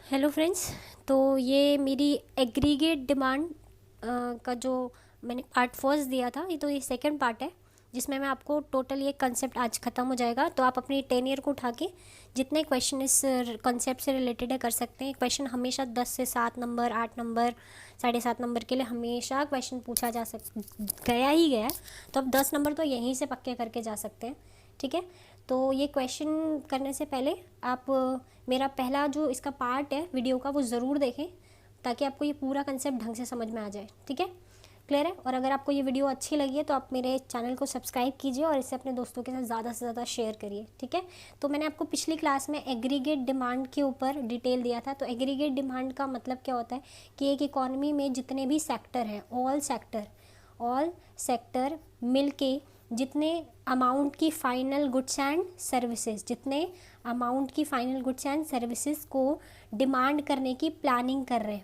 Hello friends. तो ये मेरी एग्रीगेट डिमांड का जो मैंने पार्ट फर्स्ट दिया था, ये सेकंड पार्ट है जिसमें मैं आपको टोटल ये कंसेप्ट आज ख़त्म हो जाएगा। तो आप अपनी 10 ईयर को उठा के जितने क्वेश्चन इस कंसेप्ट से रिलेटेड है कर सकते हैं। क्वेश्चन हमेशा 10 से 7 नंबर, 8 नंबर, 7.5 नंबर के लिए हमेशा क्वेश्चन पूछा जा गया ही गया है। तो अब 10 नंबर तो यहीं से पक्के करके जा सकते हैं। ठीक है, तो ये क्वेश्चन करने से पहले आप मेरा पहला जो इसका पार्ट है वीडियो का वो ज़रूर देखें, ताकि आपको ये पूरा कंसेप्ट ढंग से समझ में आ जाए। ठीक है, क्लियर है। और अगर आपको ये वीडियो अच्छी लगी है तो आप मेरे चैनल को सब्सक्राइब कीजिए और इसे अपने दोस्तों के साथ ज़्यादा से ज़्यादा शेयर करिए। ठीक है, तो मैंने आपको पिछली क्लास में एग्रीगेट डिमांड के ऊपर डिटेल दिया था। तो एग्रीगेट डिमांड का मतलब क्या होता है कि एक इकॉनमी में जितने भी सेक्टर हैं, ऑल सेक्टर मिल के जितने अमाउंट की फाइनल गुड्स एंड सर्विसेज को डिमांड करने की प्लानिंग कर रहे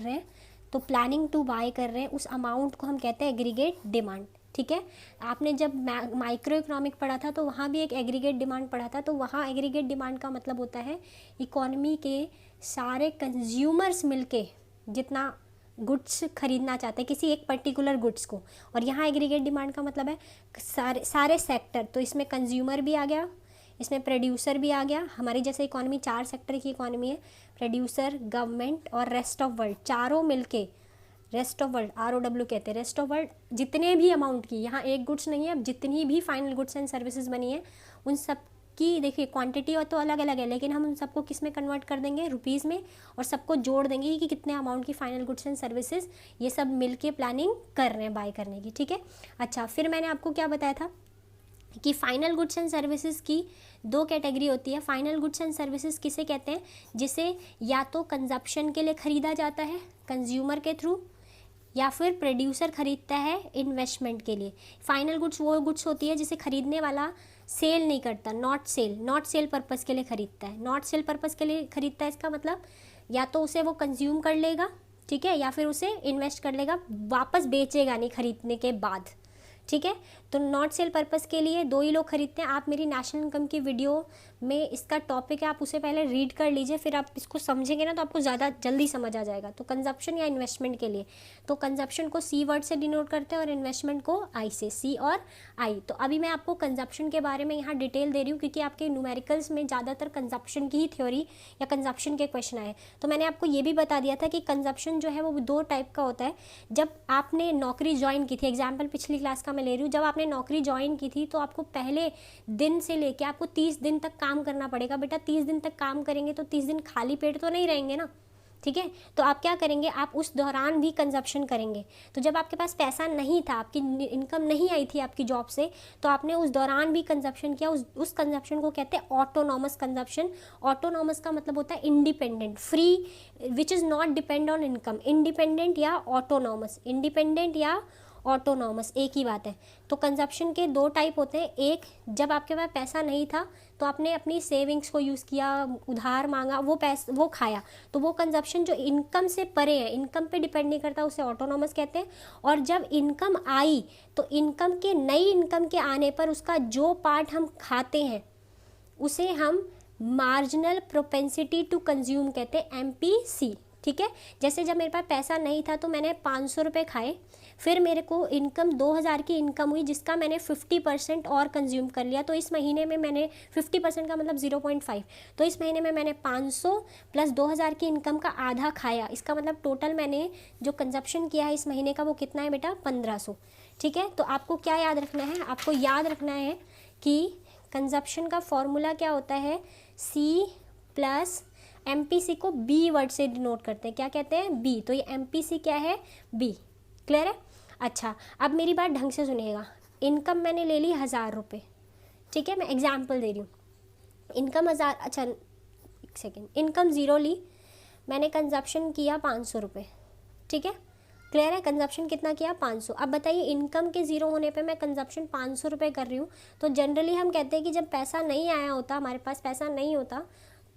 हैं, तो प्लानिंग टू बाय कर रहे हैं, उस अमाउंट को हम कहते हैं एग्रीगेट डिमांड। ठीक है, आपने जब माइक्रो इकोनॉमिक पढ़ा था तो वहाँ भी एक एग्रीगेट डिमांड पढ़ा था। तो वहाँ एग्रीगेट डिमांड का मतलब होता है इकोनॉमी के सारे कंज्यूमर्स मिलके जितना गुड्स खरीदना चाहते हैं किसी एक पर्टिकुलर गुड्स को। और यहाँ एग्रीगेट डिमांड का मतलब है सारे सेक्टर। तो इसमें कंज्यूमर भी आ गया, इसमें प्रोड्यूसर भी आ गया। हमारी जैसे इकोनॉमी 4 सेक्टर की इकोनॉमी है, प्रोड्यूसर, गवर्नमेंट और रेस्ट ऑफ वर्ल्ड, चारों मिलके रेस्ट ऑफ वर्ल्ड, ROW कहते हैं। रेस्ट ऑफ वर्ल्ड जितने भी अमाउंट की, यहाँ एक गुड्स नहीं है, अब जितनी भी फाइनल गुड्स एंड सर्विसेज बनी है उन सब की देखिए क्वांटिटी और तो अलग अलग है, लेकिन हम उन सबको किस में कन्वर्ट कर देंगे, रुपीज़ में, और सबको जोड़ देंगे कि कितने अमाउंट की फाइनल गुड्स एंड सर्विसेज ये सब मिलके प्लानिंग कर रहे हैं बाय करने की। ठीक है, अच्छा, फिर मैंने आपको क्या बताया था कि फाइनल गुड्स एंड सर्विसेज की 2 कैटेगरी होती है। फाइनल गुड्स एंड सर्विसेज किसे कहते हैं, जिसे या तो कंजप्शन के लिए ख़रीदा जाता है कंज्यूमर के थ्रू, या फिर प्रोड्यूसर खरीदता है इन्वेस्टमेंट के लिए। फाइनल गुड्स वो गुड्स होती है जिसे खरीदने वाला सेल नहीं करता, नॉट सेल पर्पज़ के लिए खरीदता है। नॉट सेल पर्पज़ के लिए खरीदता है, इसका मतलब या तो उसे वो कंज्यूम कर लेगा, ठीक है, या फिर उसे इन्वेस्ट कर लेगा, वापस बेचेगा नहीं खरीदने के बाद। ठीक है, तो नॉट सेल पर्पज़ के लिए 2 ही लोग खरीदते हैं। आप मेरी नेशनल इनकम की वीडियो में इसका टॉपिक है, आप उसे पहले रीड कर लीजिए, फिर आप इसको समझेंगे ना तो आपको ज़्यादा जल्दी समझ आ जाएगा। तो कंजप्शन या इन्वेस्टमेंट के लिए, तो कंजप्शन को C वर्ड से डिनोट करते हैं और इन्वेस्टमेंट को I से, C और I। तो अभी मैं आपको कंजप्शन के बारे में यहाँ डिटेल दे रही हूँ क्योंकि आपके न्यूमेरिकल्स में ज़्यादातर कंजप्शन की ही थ्योरी या कंजप्शन के क्वेश्चन आए। तो मैंने आपको ये भी बता दिया था कि कंजप्शन जो है वो 2 टाइप का होता है। जब आपने नौकरी ज्वाइन की थी, एग्जाम्पल पिछली क्लास का मैं ले रही हूँ, जब आपने नौकरी ज्वाइन की थी तो आपको पहले दिन से लेके आपको 30 दिन तक काम करना पड़ेगा। बेटा 30 दिन तक काम करेंगे तो 30 दिन खाली पेट तो नहीं रहेंगे ना। ठीक है, तो आप क्या करेंगे, आप उस दौरान भी कंजप्शन करेंगे। तो जब आपके पास पैसा नहीं था, आपकी इनकम नहीं आई थी आपकी जॉब से, तो आपने उस दौरान भी कंजप्शन किया। उस कंजप्शन को कहते हैं ऑटोनॉमस कंजप्शन। ऑटोनॉमस का मतलब होता है independent, free, which is not depend on income. Independent या ऑटोनॉमस, इंडिपेंडेंट या ऑटोनॉमस एक ही बात है। तो कंजप्शन के 2 टाइप होते हैं। एक, जब आपके पास पैसा नहीं था तो आपने अपनी सेविंग्स को यूज़ किया, उधार मांगा, वो खाया, तो वो कंजप्शन जो इनकम से परे है, इनकम पे डिपेंड नहीं करता, उसे ऑटोनॉमस कहते हैं। और जब इनकम आई तो नई इनकम के आने पर उसका जो पार्ट हम खाते हैं उसे हम मार्जिनल प्रोपेंसिटी टू कंज्यूम कहते हैं, MPC। ठीक है, जैसे जब मेरे पास पैसा नहीं था तो मैंने 500 रुपये खाए, फिर मेरे को इनकम 2000 की इनकम हुई जिसका मैंने 50% और कंज्यूम कर लिया। तो इस महीने में मैंने 50% का मतलब 0.5, तो इस महीने में मैंने 500 प्लस 2000 की इनकम का आधा खाया। इसका मतलब टोटल मैंने जो कंजप्शन किया है इस महीने का वो कितना है बेटा, 1500। ठीक है, तो आपको क्या याद रखना है, आपको याद रखना है कि कंजप्शन का फॉर्मूला क्या होता है, C प्लस MPC को B वर्ड से डिनोट करते हैं। क्या कहते हैं, B। तो ये MPC क्या है, B। क्लियर है। अच्छा, अब मेरी बात ढंग से सुनिएगा। इनकम मैंने ले ली 1000 रुपये, ठीक है, मैं एग्जाम्पल दे रही हूँ। इनकम 1000, अच्छा एक सेकेंड, इनकम 0 ली, मैंने कंजप्शन किया 500 रुपये। ठीक है, क्लियर है। कंजप्शन कितना किया, 500। अब बताइए इनकम के 0 होने पे मैं कंजप्शन 500 रुपये कर रही हूँ। तो जनरली हम कहते हैं कि जब पैसा नहीं आया होता, हमारे पास पैसा नहीं होता,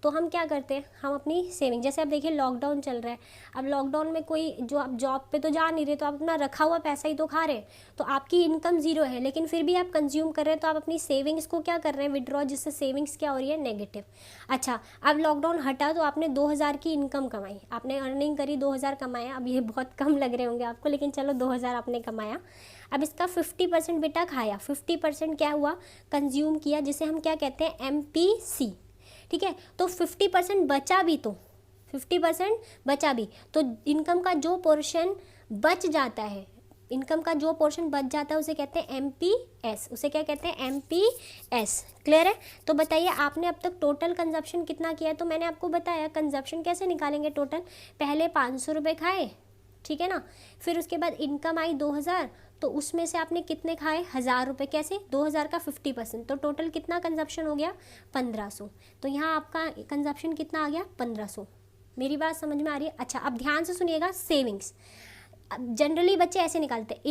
तो हम क्या करते हैं, हम अपनी सेविंग, जैसे अब देखिए लॉकडाउन चल रहा है, अब लॉकडाउन में कोई जो आप जॉब पे तो जा नहीं रहे, तो आप अपना रखा हुआ पैसा ही तो खा रहे हैं, तो आपकी इनकम ज़ीरो है, लेकिन फिर भी आप कंज्यूम कर रहे हैं, तो आप अपनी सेविंग्स को क्या कर रहे हैं, विड्रॉ, जिससे सेविंग्स क्या हो रही है, नेगेटिव। अच्छा, अब लॉकडाउन हटा तो आपने 2000 की इनकम कमाई, आपने अर्निंग करी, 2000 कमाया, अब ये बहुत कम लग रहे होंगे आपको, लेकिन चलो 2000 आपने कमाया। अब इसका 50% बेटा खाया, 50% क्या हुआ, कंज्यूम किया, जिसे हम क्या कहते हैं, MPC, ठीक है। तो 50% बचा भी, तो 50% बचा भी, तो इनकम का जो पोर्शन बच जाता है, इनकम का जो पोर्शन बच जाता है उसे कहते हैं MPS, उसे क्या कहते हैं, MPS। क्लियर है। तो बताइए आपने अब तक टोटल कंजप्शन कितना किया है, तो मैंने आपको बताया कंजप्शन कैसे निकालेंगे टोटल, पहले 500 रुपये खाए, ठीक है ना, फिर उसके बाद इनकम आई 2000, तो उसमें से आपने कितने खाए, 1000 रुपये, कैसे, 2000 का 50%, तो टोटल कितना कंजप्शन हो गया, 1500। तो यहाँ आपका कंजप्शन कितना आ गया, 1500। मेरी बात समझ में आ रही है। अच्छा, अब ध्यान से सुनिएगा, सेविंग्स जनरली बच्चे ऐसे निकालते हैं,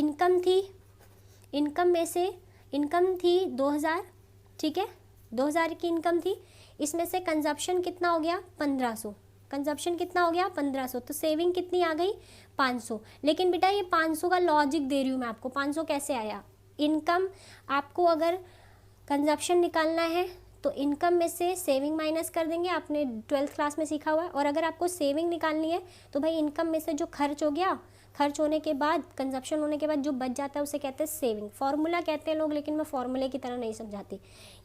इनकम में से इनकम थी 2000, ठीक है, 2000 की इनकम थी, इसमें से कंजप्शन कितना हो गया, 1500, कंजप्शन कितना हो गया, 1500, तो सेविंग कितनी आ गई, 500। लेकिन बेटा ये 500 का लॉजिक दे रही हूँ मैं आपको, 500 कैसे आया, इनकम, आपको अगर कंजप्शन निकालना है तो इनकम में से सेविंग माइनस कर देंगे, आपने 12th क्लास में सीखा हुआ है, और अगर आपको सेविंग निकालनी है तो भाई इनकम में से जो खर्च हो गया, खर्च होने के बाद, कंजप्शन होने के बाद जो बच जाता है उसे कहते हैं सेविंग। फॉर्मूला कहते हैं लोग, लेकिन मैं फॉर्मूले की तरह नहीं समझाती।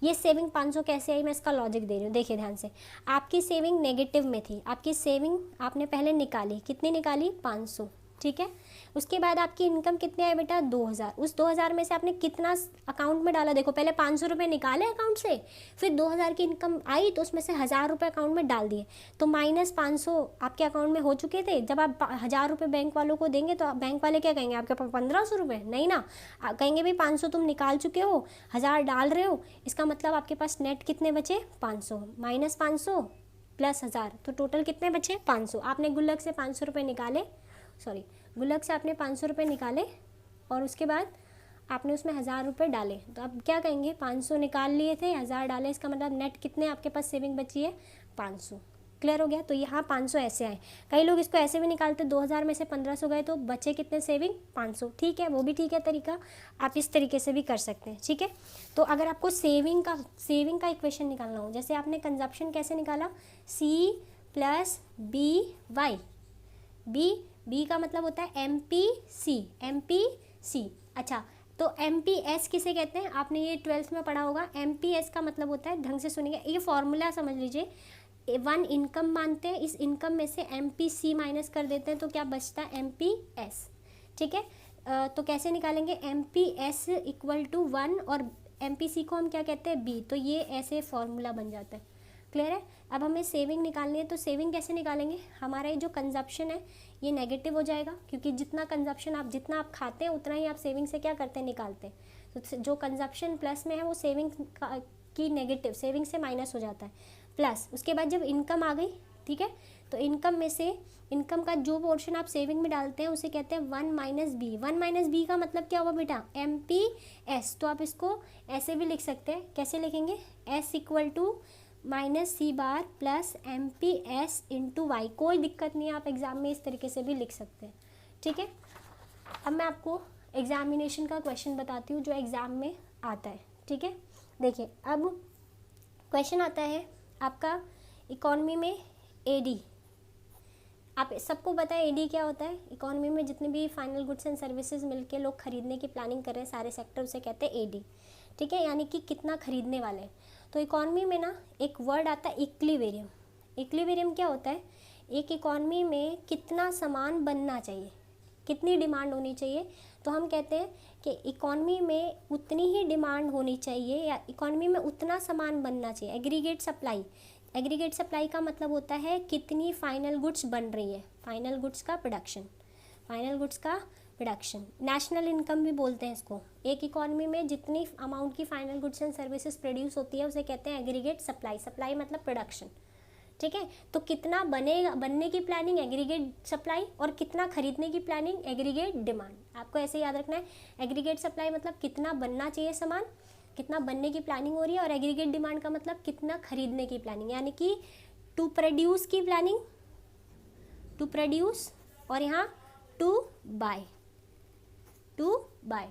ये सेविंग 500 कैसे आई, मैं इसका लॉजिक दे रही हूँ, देखिए ध्यान से। आपकी सेविंग नेगेटिव में थी, आपकी सेविंग आपने पहले निकाली, कितनी निकाली, 500, ठीक है। उसके बाद आपकी इनकम कितनी आई बेटा, 2000, उस 2000 में से आपने कितना अकाउंट में डाला, देखो पहले 500 रुपये निकाले अकाउंट से, फिर 2000 की इनकम आई तो उसमें से 1000 रुपये अकाउंट में डाल दिए, तो -500 आपके अकाउंट में हो चुके थे। जब आप 1000 रुपये बैंक वालों को देंगे तो बैंक वाले क्या कहेंगे, आपके पास 1500 रुपये, नहीं ना, कहेंगे भाई 500 तुम निकाल चुके हो, 1000 डाल रहे हो, इसका मतलब आपके पास नेट कितने बचे, 500, -500 प्लस 1000, तो टोटल कितने बचे, 500। आपने गुल्लक से 500 रुपये निकाले, सॉरी, गुल्लक से आपने 500 रुपये निकाले, और उसके बाद आपने उसमें 1000 रुपये डाले, तो आप क्या कहेंगे, 500 निकाल लिए थे, 1000 डाले, इसका मतलब नेट कितने आपके पास सेविंग बची है, 500। क्लियर हो गया। तो यहाँ 500 ऐसे आए, कई लोग इसको ऐसे भी निकालते, 2000 में से 1500 गए तो बचे कितने, सेविंग 500, ठीक है, वो भी ठीक है तरीका, आप इस तरीके से भी कर सकते हैं, ठीक है। तो अगर आपको सेविंग का इक्वेशन निकालना हो, जैसे आपने कंजप्शन कैसे निकाला, C + BY, बी का मतलब होता है MPC। अच्छा, तो MPS किसे कहते हैं, आपने ये 12th में पढ़ा होगा। MPS का मतलब होता है, ढंग से सुनिए, ये फॉर्मूला समझ लीजिए, 1 इनकम मानते हैं, इस इनकम में से MPC माइनस कर देते हैं, तो क्या बचता है, MPS, ठीक है। तो कैसे निकालेंगे, MPS = 1 और MPC को हम क्या कहते हैं, B, तो ये ऐसे फॉर्मूला बन जाता है। क्लियर है। अब हमें सेविंग निकालनी है, तो सेविंग कैसे निकालेंगे, हमारा ये जो कंजप्शन है ये नेगेटिव हो जाएगा, क्योंकि जितना कंजप्शन जितना आप खाते हैं उतना ही आप सेविंग से क्या करते हैं, निकालते हैं। तो जो कंजप्शन प्लस में है वो सेविंग की नेगेटिव, सेविंग से माइनस हो जाता है, प्लस उसके बाद जब इनकम आ गई, ठीक है, तो इनकम में से इनकम का जो पोर्शन आप सेविंग में डालते हैं उसे कहते हैं 1 - B। 1 - B का मतलब क्या हुआ बेटा, MPS। तो आप इसको ऐसे भी लिख सकते हैं, कैसे लिखेंगे, S = -C बार प्लस MPS × Y। कोई दिक्कत नहीं है, आप एग्ज़ाम में इस तरीके से भी लिख सकते हैं, ठीक है। अब मैं आपको एग्जामिनेशन का क्वेश्चन बताती हूँ जो एग्ज़ाम में आता है, ठीक है। देखिए, अब क्वेश्चन आता है आपका इकोनॉमी में AD। आप सबको पता है AD क्या होता है, इकोनॉमी में जितने भी फाइनल गुड्स एंड सर्विसेज मिलके लोग खरीदने की प्लानिंग कर रहे हैं, सारे सेक्टर उसे कहते हैं AD, ठीक है, यानी कि कितना खरीदने वाले हैं। तो इकॉनमी में ना एक वर्ड आता है इक्विलिब्रियम। इक्विलिब्रियम क्या होता है, एक इकॉनमी में कितना सामान बनना चाहिए, कितनी डिमांड होनी चाहिए, तो हम कहते हैं कि इकॉनमी में उतनी ही डिमांड होनी चाहिए या इकॉनमी में उतना सामान बनना चाहिए। एग्रीगेट सप्लाई, एग्रीगेट सप्लाई का मतलब होता है कितनी फाइनल गुड्स बन रही है, फाइनल गुड्स का प्रोडक्शन, फाइनल गुड्स का प्रोडक्शन। नेशनल इनकम भी बोलते हैं इसको। एक इकॉनमी में जितनी अमाउंट की final goods and services produce होती है उसे कहते हैं एग्रीगेट सप्लाई। सप्लाई मतलब प्रोडक्शन, ठीक है। तो कितना बनेगा, बनने की प्लानिंग एग्रीगेट सप्लाई, और कितना खरीदने की प्लानिंग एग्रीगेट डिमांड। आपको ऐसे याद रखना है, एग्रीगेट सप्लाई मतलब कितना बनना चाहिए सामान, कितना बनने की प्लानिंग हो रही है, और एग्रीगेट डिमांड का मतलब कितना खरीदने की प्लानिंग, यानी कि टू प्रोड्यूस की प्लानिंग, टू प्रोड्यूस, और यहाँ टू बाय, टू बाय।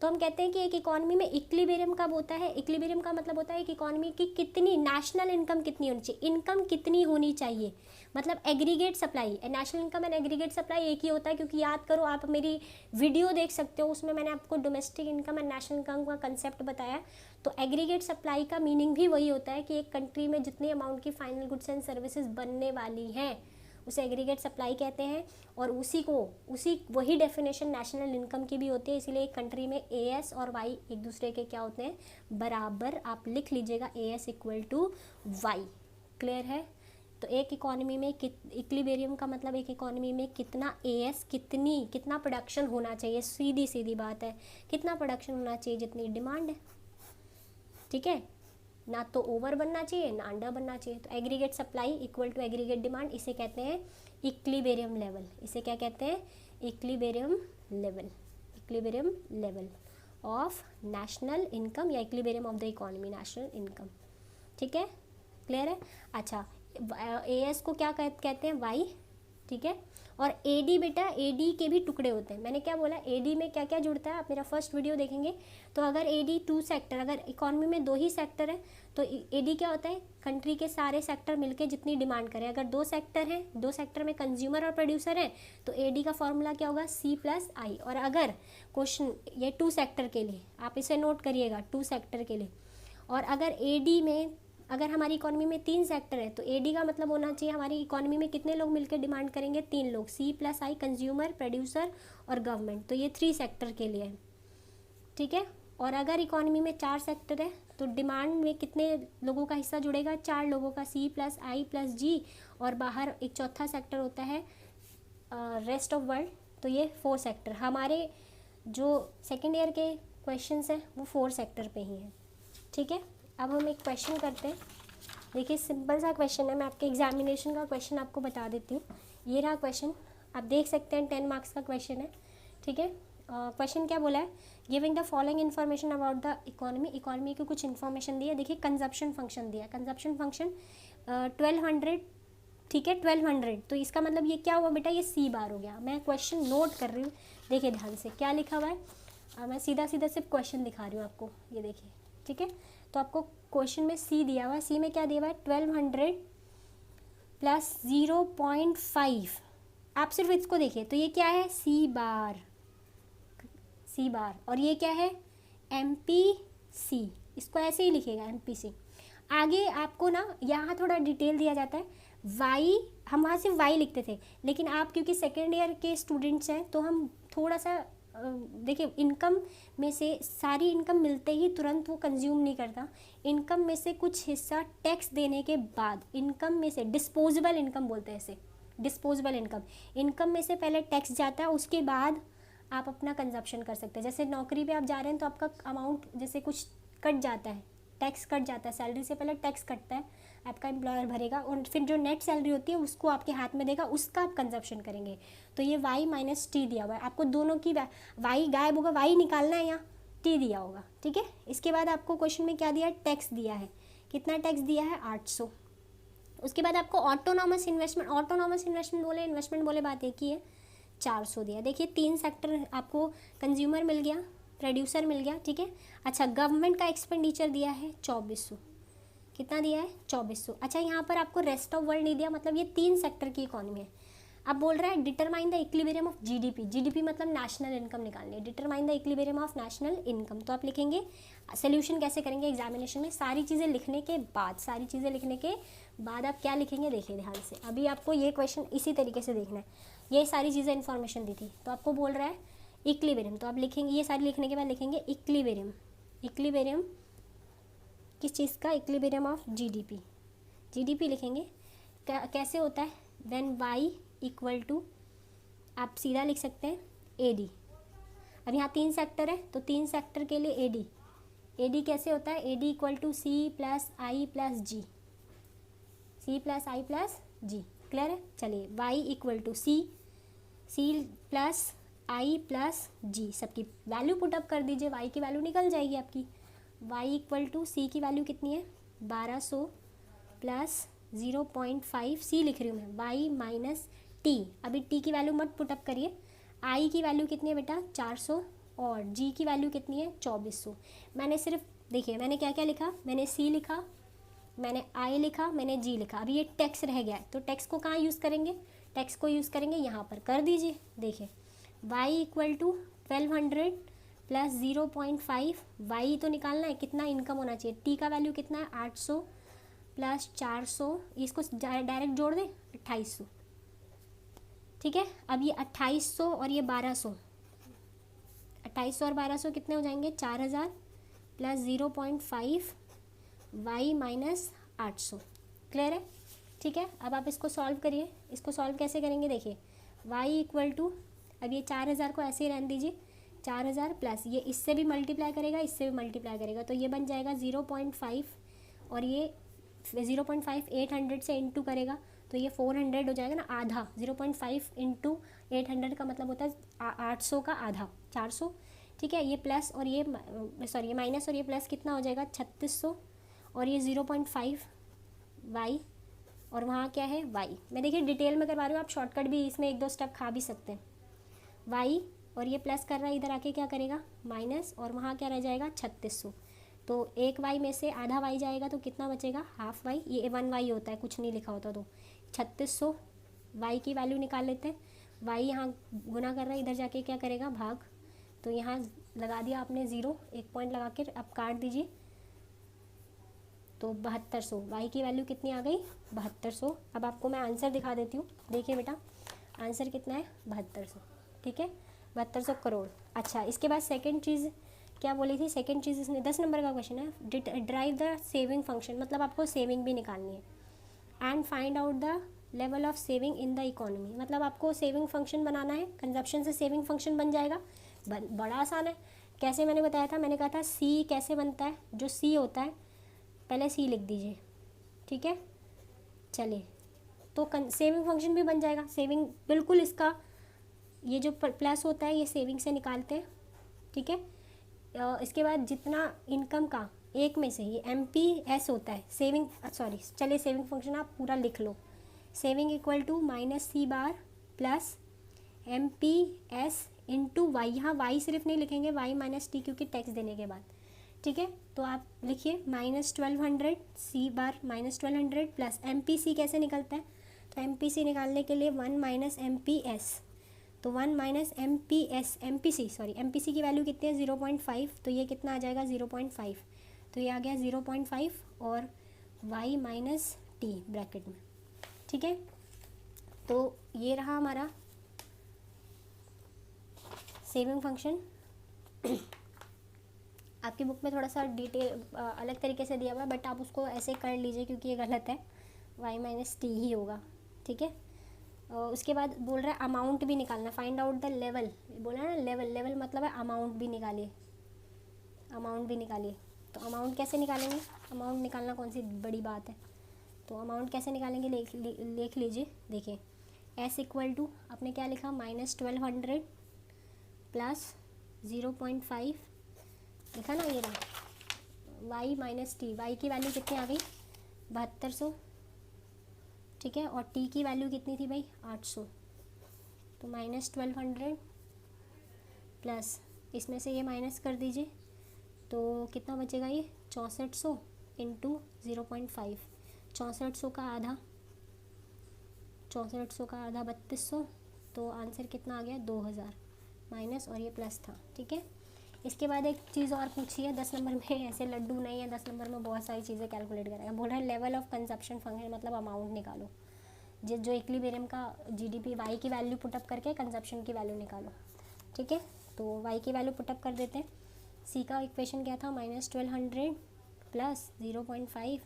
तो हम कहते हैं कि एक इकॉनमी में इक्विलिब्रियम कब होता है, इक्विलिब्रियम का मतलब होता है कि इकॉनमी की कितनी नेशनल इनकम कितनी होनी चाहिए, इनकम कितनी होनी चाहिए, मतलब aggregate supply. National income and aggregate supply एक ही होता है, क्योंकि याद करो, आप मेरी वीडियो देख सकते हो, उसमें मैंने आपको domestic income and national income का कंसेप्ट बताया। तो एग्रीगेट सप्लाई का मीनिंग भी वही होता है कि एक कंट्री में जितनी अमाउंट की फाइनल गुड्स एंड सर्विसेज बनने वाली हैं उसे एग्रीगेट सप्लाई कहते हैं। और उसी वही डेफिनेशन नेशनल इनकम की भी होती है। इसीलिए एक कंट्री में एएस और वाई एक दूसरे के क्या होते हैं, बराबर। आप लिख लीजिएगा AS equal to y. Clear है। तो एक इकॉनमी में इक्विलिब्रियम का मतलब एक इकॉनमी में कितना एएस, कितना प्रोडक्शन होना चाहिए, सीधी सीधी बात है, कितना प्रोडक्शन होना चाहिए जितनी डिमांड है। ठीक है, ना तो ओवर बनना चाहिए ना अंडर बनना चाहिए। तो aggregate supply equal to aggregate demand, इसे कहते हैं इक्विलिब्रियम लेवल। इसे क्या कहते हैं, equilibrium level, equilibrium level of national income या equilibrium of the economy, national income. ठीक है, क्लियर है। अच्छा, एएस को क्या कहते हैं, वाई। ठीक है, और एडी बेटा, एडी के भी टुकड़े होते हैं। मैंने क्या बोला, एडी में क्या क्या जुड़ता है, आप मेरा फर्स्ट वीडियो देखेंगे तो अगर एडी टू सेक्टर, अगर इकॉनमी में दो ही सेक्टर है तो एडी क्या होता है, कंट्री के सारे सेक्टर मिलके जितनी डिमांड करें। अगर दो सेक्टर हैं, दो सेक्टर में कंज्यूमर और प्रोड्यूसर है तो एडी का फॉर्मूला क्या होगा, सी प्लस आई। और अगर क्वेश्चन ये टू सेक्टर के लिए, आप इसे नोट करिएगा, टू सेक्टर के लिए। और अगर एडी में, अगर हमारी इकोनॉमी में तीन सेक्टर है तो एडी का मतलब होना चाहिए हमारी इकोनॉमी में कितने लोग मिलकर डिमांड करेंगे, तीन लोग, सी प्लस आई, कंज्यूमर, प्रोड्यूसर और गवर्नमेंट। तो ये थ्री सेक्टर के लिए है। ठीक है, और अगर इकोनॉमी में चार सेक्टर है तो डिमांड में कितने लोगों का हिस्सा जुड़ेगा, चार लोगों का, सी प्लस आई प्लस जी, और बाहर एक चौथा सेक्टर होता है रेस्ट ऑफ वर्ल्ड। तो ये फोर सेक्टर, हमारे जो सेकेंड ईयर के क्वेश्चंस हैं वो फोर सेक्टर पे ही हैं। ठीक है, अब हम एक क्वेश्चन करते हैं। देखिए सिंपल सा क्वेश्चन है, मैं आपके एग्जामिनेशन का क्वेश्चन आपको बता देती हूँ। ये रहा क्वेश्चन, आप देख सकते हैं 10 मार्क्स का क्वेश्चन है। ठीक है, क्वेश्चन क्या बोला है, giving the following information about the economy, economy की कुछ इन्फॉर्मेशन दी है। देखिए कंजप्शन फंक्शन दिया है, कंजप्शन फंक्शन 1200। ठीक है, 1200, तो इसका मतलब ये क्या हुआ बेटा, ये सी बार हो गया। मैं क्वेश्चन नोट कर रही हूँ, देखिए ध्यान से क्या लिखा हुआ है। मैं सीधा सीधा सिर्फ क्वेश्चन दिखा रही हूँ आपको, ये देखिए। ठीक है, तो आपको क्वेश्चन में सी दिया हुआ है, सी में क्या दिया हुआ है, 1200 प्लस 0.5। आप सिर्फ इसको देखिए, तो ये क्या है, सी बार, सी बार, और ये क्या है, MPC। इसको ऐसे ही लिखेगा MPC। आगे आपको ना यहाँ थोड़ा डिटेल दिया जाता है। वाई, हम वहाँ सिर्फ वाई लिखते थे, लेकिन आप क्योंकि सेकेंड ईयर के स्टूडेंट्स हैं तो हम थोड़ा सा देखिए, इनकम में से सारी इनकम मिलते ही तुरंत वो कंज्यूम नहीं करता। इनकम में से कुछ हिस्सा टैक्स देने के बाद, इनकम में से डिस्पोजेबल इनकम बोलते हैं इसे, डिस्पोजेबल इनकम। इनकम में से पहले टैक्स जाता है, उसके बाद आप अपना कंजप्शन कर सकते हैं। जैसे नौकरी पे आप जा रहे हैं तो आपका अमाउंट जैसे कुछ कट जाता है, टैक्स कट जाता है, सैलरी से पहले टैक्स कटता है, आपका एम्प्लॉयर भरेगा, और फिर जो नेट सैलरी होती है उसको आपके हाथ में देगा, उसका आप कंजप्शन करेंगे। तो ये वाई माइनस टी दिया हुआ है आपको, दोनों की वाई गायब होगा, वाई निकालना है, यहाँ टी दिया होगा। ठीक है, इसके बाद आपको क्वेश्चन में क्या दिया है, टैक्स दिया है। कितना टैक्स दिया है, 800। उसके बाद आपको ऑटोनॉमस इन्वेस्टमेंट, ऑटोनॉमस इन्वेस्टमेंट बोले बात एक ही है, 400 दिया। देखिए तीन सेक्टर आपको, कंज्यूमर मिल गया, प्रोड्यूसर मिल गया। ठीक है, अच्छा गवर्नमेंट का एक्सपेंडिचर दिया है 2400। कितना दिया है, 2400। अच्छा, यहाँ पर आपको रेस्ट ऑफ वर्ल्ड नहीं दिया, मतलब ये तीन सेक्टर की इकोनॉमी है। अब बोल रहा है determine the equilibrium of GDP, GDP मतलब नेशनल इनकम निकालनी है, determine the equilibrium of national income. तो आप लिखेंगे, सोल्यूशन कैसे करेंगे एग्जामिनेशन में, सारी चीज़ें लिखने के बाद, सारी चीज़ें लिखने के बाद आप क्या लिखेंगे, देखिए ध्यान से। अभी आपको ये क्वेश्चन इसी तरीके से देखना है, ये सारी चीज़ें इन्फॉर्मेशन दी थी, तो आपको बोल रहा है इक्विलिब्रियम, तो आप लिखेंगे, ये सारी लिखने के बाद लिखेंगे इक्विलिब्रियम। इक्विलिब्रियम किस चीज़ का, इक्विलिब्रियम ऑफ जीडीपी, जीडीपी लिखेंगे। कैसे होता है, व्हेन वाई इक्वल टू, आप सीधा लिख सकते हैं एडी। अब यहाँ तीन सेक्टर है तो तीन सेक्टर के लिए एडी, एडी कैसे होता है, AD equal to C plus I plus G, C plus I plus G. Clear है, चलिए Y equal to C, C plus I plus G, सबकी वैल्यू पुटअप कर दीजिए, वाई की वैल्यू निकल जाएगी आपकी। y इक्वल टू सी की वैल्यू कितनी है, 1200 प्लस 0.5 सी लिख रही हूँ मैं, वाई माइनस टी। अभी टी की वैल्यू मत पुटअप करिए। आई की वैल्यू कितनी है बेटा 400 और जी की वैल्यू कितनी है 2400। मैंने सिर्फ देखिए मैंने क्या क्या लिखा, मैंने सी लिखा, मैंने आई लिखा, मैंने जी लिखा। अभी ये टेक्स रह गया है तो टेक्स को कहाँ यूज़ करेंगे, टेक्स को यूज़ करेंगे यहाँ पर। कर दीजिए, देखिए y equal to 1200 plus 0.5, y तो निकालना है कितना इनकम होना चाहिए, टी का वैल्यू कितना है 800 प्लस 400, इसको डायरेक्ट जोड़ दें 2800। ठीक है, अब ये 2800 और ये 1200, 2800 और 1200 कितने हो जाएंगे 4000 प्लस 0.5 वाई माइनस 800। क्लियर है? ठीक है, अब आप इसको सॉल्व करिए। इसको सॉल्व कैसे करेंगे, देखिए y इक्वल टू, अब ये 4000 को ऐसे ही रहने दीजिए, 4000 प्लस ये इससे भी मल्टीप्लाई करेगा, इससे भी मल्टीप्लाई करेगा, तो ये बन जाएगा 0.5 और ये 0.5 800 से इंटू करेगा तो ये 400 हो जाएगा ना, आधा। 0.5 इंटू 800 का मतलब होता है 800 का आधा, 400। ठीक है, ये प्लस और ये सॉरी ये माइनस और ये प्लस कितना हो जाएगा 3600 और ये 0.5 वाई और वहाँ क्या है वाई। मैं देखिए डिटेल में करवा रही हूँ, आप शॉर्टकट भी इसमें एक दो स्टेप खा भी सकते हैं। वाई और ये प्लस कर रहा है, इधर आके क्या करेगा माइनस और वहाँ क्या रह जाएगा 3600। तो एक वाई में से आधा वाई जाएगा तो कितना बचेगा हाफ वाई, ये 1 वाई होता है, कुछ नहीं लिखा होता। तो 3600 वाई की वैल्यू निकाल लेते हैं। वाई यहाँ गुना कर रहा है, इधर जाके क्या करेगा भाग, तो यहाँ लगा दिया आपने 0, एक पॉइंट लगा कर अब काट दीजिए तो 7200। वाई की वैल्यू कितनी आ गई 7200। अब आपको मैं आंसर दिखा देती हूँ, देखिए बेटा आंसर कितना है 7200। ठीक है, 7200 करोड़। अच्छा, इसके बाद सेकंड चीज़ क्या बोली थी, सेकंड चीज़ इसमें 10 नंबर का क्वेश्चन है, ड्राइव द सेविंग फंक्शन, मतलब आपको सेविंग भी निकालनी है। And find out the level of saving in the economy, मतलब आपको सेविंग फंक्शन बनाना है, कंजप्शन से सेविंग फंक्शन बन जाएगा। बड़ा आसान है। कैसे मैंने बताया था, मैंने कहा था सी कैसे बनता है, जो सी होता है पहले सी लिख दीजिए। ठीक है, चलिए तो सेविंग फंक्शन भी बन जाएगा। सेविंग बिल्कुल इसका ये जो प्लस होता है ये सेविंग से निकालते हैं। ठीक है, इसके बाद जितना इनकम का एक में से ये MPS होता है सेविंग, सॉरी चलिए सेविंग फंक्शन आप पूरा लिख लो। Saving equal to minus C bar plus MPS into Y. यहाँ वाई सिर्फ नहीं लिखेंगे, वाई माइनस टी, क्योंकि टैक्स देने के बाद। ठीक है, तो आप लिखिए -1200 सी बार -1200 प्लस MPC कैसे निकलता है, तो MPC निकालने के लिए 1 माइनस MPS, तो 1 माइनस MPC की वैल्यू कितनी है 0.5, तो ये कितना आ जाएगा 0.5, तो ये आ गया 0.5 और y माइनस टी ब्रैकेट में। ठीक है, तो ये रहा हमारा सेविंग फंक्शन। आपकी बुक में थोड़ा सा डिटेल अलग तरीके से दिया हुआ है, बट आप उसको ऐसे कर लीजिए क्योंकि ये गलत है, y माइनस टी ही होगा। ठीक है, उसके बाद बोल रहा है अमाउंट भी निकालना, फाइंड आउट द लेवल, बोला ना लेवल, लेवल मतलब है अमाउंट भी निकालिए, अमाउंट भी निकालिए। तो अमाउंट कैसे निकालेंगे, अमाउंट निकालना कौन सी बड़ी बात है, तो अमाउंट कैसे निकालेंगे लिख लीजिए। देखिए S इक्वल टू आपने क्या लिखा -1200 प्लस 0.5 लिखा ना, ये रहा y माइनस टी। वाई की वैल्यू कितनी आ गई 7200। ठीक है, और टी की वैल्यू कितनी थी भाई 800, तो -1200 प्लस इसमें से ये माइनस कर दीजिए तो कितना बचेगा ये 6400 इंटू 0.5, 6400 का आधा, 6400 का आधा 3200, तो आंसर कितना आ गया 2000 माइनस और ये प्लस था। ठीक है, इसके बाद एक चीज़ और पूछी है 10 नंबर में, ऐसे लड्डू नहीं है, 10 नंबर में बहुत सारी चीज़ें कैलकुलेट कराएगा। बोल रहा है लेवल ऑफ कंजप्शन फंक्शन, मतलब अमाउंट निकालो, जो इक्विलिब्रियम का GDP वाई की वैल्यू पुटअप करके कंजप्शन की वैल्यू निकालो। ठीक है, तो वाई की वैल्यू पुटअप कर देते हैं। सी का इक्वेशन क्या था -1200 प्लस 0.5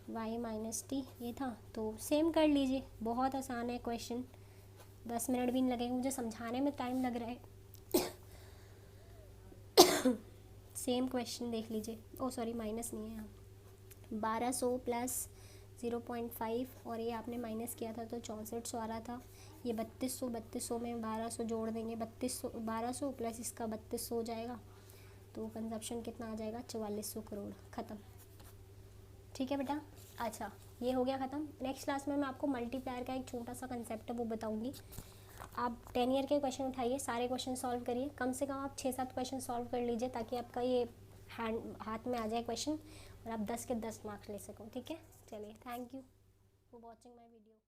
वाई माइनस टी, ये था। तो सेम कर लीजिए, बहुत आसान है क्वेश्चन, 10 मिनट भी नहीं लगेंगे, मुझे समझाने में टाइम लग रहा है। सेम क्वेश्चन देख लीजिए, ओ सॉरी माइनस नहीं है यहाँ, 1200 प्लस 0.5 और ये आपने माइनस किया था तो 6400 आ रहा था। ये 3200 में 1200 जोड़ देंगे, 1200 प्लस इसका 3200 हो जाएगा, तो कंजप्शन कितना आ जाएगा 4400 करोड़। ख़त्म। ठीक है बेटा। अच्छा, ये हो गया ख़त्म। नेक्स्ट क्लास में मैं आपको मल्टीप्लायर का एक छोटा सा कंसेप्ट है वो बताऊंगी। आप 10 ईयर के क्वेश्चन उठाइए, सारे क्वेश्चन सॉल्व करिए, कम से कम आप 6-7 क्वेश्चन सॉल्व कर लीजिए ताकि आपका ये हाथ में आ जाए क्वेश्चन और आप 10 के 10 मार्क्स ले सको। ठीक है, चलिए, thank you for watching my video.